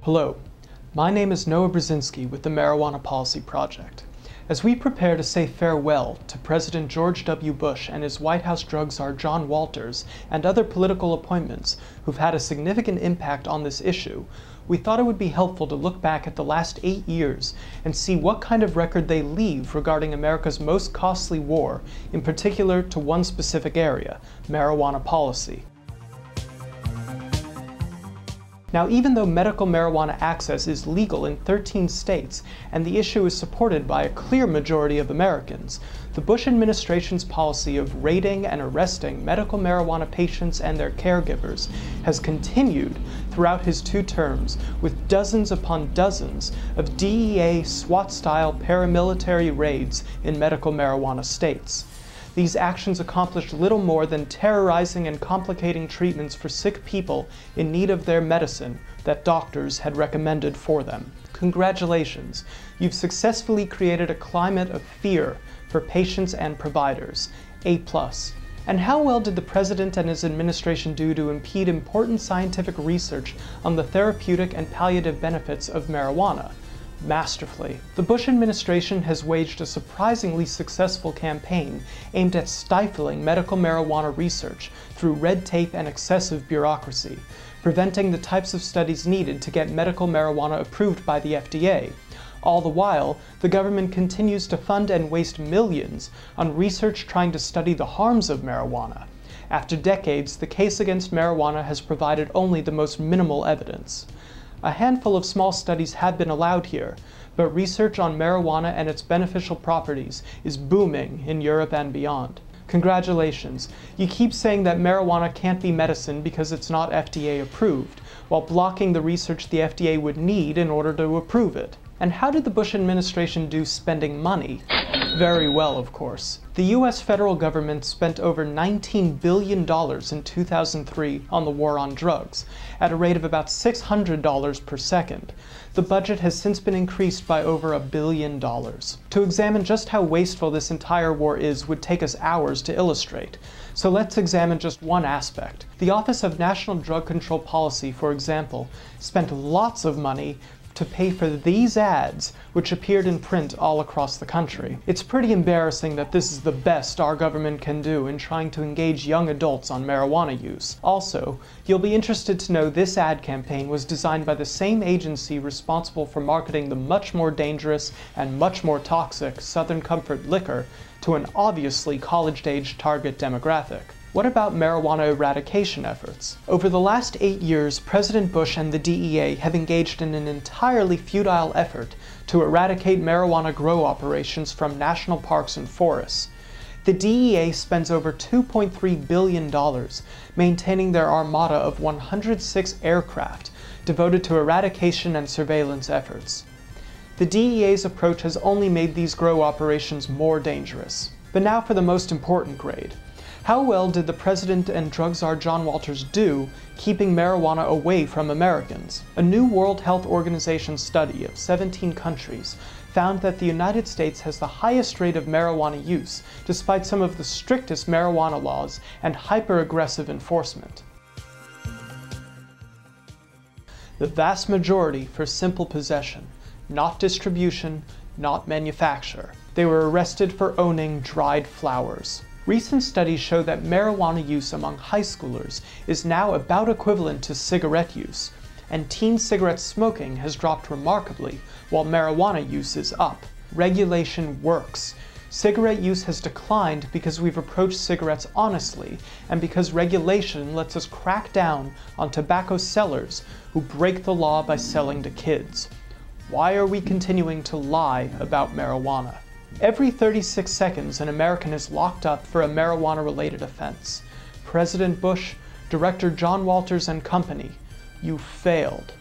Hello, my name is Noah Brzezinski with the Marijuana Policy Project. As we prepare to say farewell to President George W. Bush and his White House Drug Czar John Walters and other political appointments who've had a significant impact on this issue, we thought it would be helpful to look back at the last 8 years and see what kind of record they leave regarding America's most costly war, in particular to one specific area, marijuana policy. Now, even though medical marijuana access is legal in 13 states and the issue is supported by a clear majority of Americans, the Bush administration's policy of raiding and arresting medical marijuana patients and their caregivers has continued throughout his 2 terms, with dozens upon dozens of DEA SWAT-style paramilitary raids in medical marijuana states. These actions accomplished little more than terrorizing and complicating treatments for sick people in need of their medicine that doctors had recommended for them. Congratulations, you've successfully created a climate of fear for patients and providers. A+. And how well did the President and his administration do to impede important scientific research on the therapeutic and palliative benefits of marijuana? Masterfully. The Bush administration has waged a surprisingly successful campaign aimed at stifling medical marijuana research through red tape and excessive bureaucracy, preventing the types of studies needed to get medical marijuana approved by the FDA. All the while, the government continues to fund and waste millions on research trying to study the harms of marijuana. After decades, the case against marijuana has provided only the most minimal evidence. A handful of small studies have been allowed here, but research on marijuana and its beneficial properties is booming in Europe and beyond. Congratulations, you keep saying that marijuana can't be medicine because it's not FDA approved, while blocking the research the FDA would need in order to approve it. And how did the Bush administration do spending money? Very well, of course. The US federal government spent over $19 billion in 2003 on the war on drugs, at a rate of about $600 per second. The budget has since been increased by over $1 billion. To examine just how wasteful this entire war is would take us hours to illustrate. So let's examine just one aspect. The Office of National Drug Control Policy, for example, spent lots of money to pay for these ads, which appeared in print all across the country. It's pretty embarrassing that this is the best our government can do in trying to engage young adults on marijuana use. Also, you'll be interested to know this ad campaign was designed by the same agency responsible for marketing the much more dangerous and much more toxic Southern Comfort liquor to an obviously college-age target demographic. What about marijuana eradication efforts? Over the last 8 years, President Bush and the DEA have engaged in an entirely futile effort to eradicate marijuana grow operations from national parks and forests. The DEA spends over $2.3 billion maintaining their armada of 106 aircraft devoted to eradication and surveillance efforts. The DEA's approach has only made these grow operations more dangerous. But now for the most important grade. How well did the President and Drug Czar John Walters do keeping marijuana away from Americans? A new World Health Organization study of 17 countries found that the United States has the highest rate of marijuana use, despite some of the strictest marijuana laws and hyper-aggressive enforcement. The vast majority for simple possession, not distribution, not manufacture. They were arrested for owning dried flowers. Recent studies show that marijuana use among high schoolers is now about equivalent to cigarette use, and teen cigarette smoking has dropped remarkably, while marijuana use is up. Regulation works. Cigarette use has declined because we've approached cigarettes honestly, and because regulation lets us crack down on tobacco sellers who break the law by selling to kids. Why are we continuing to lie about marijuana? Every 36 seconds, an American is locked up for a marijuana-related offense. President Bush, Director John Walters and company, you failed.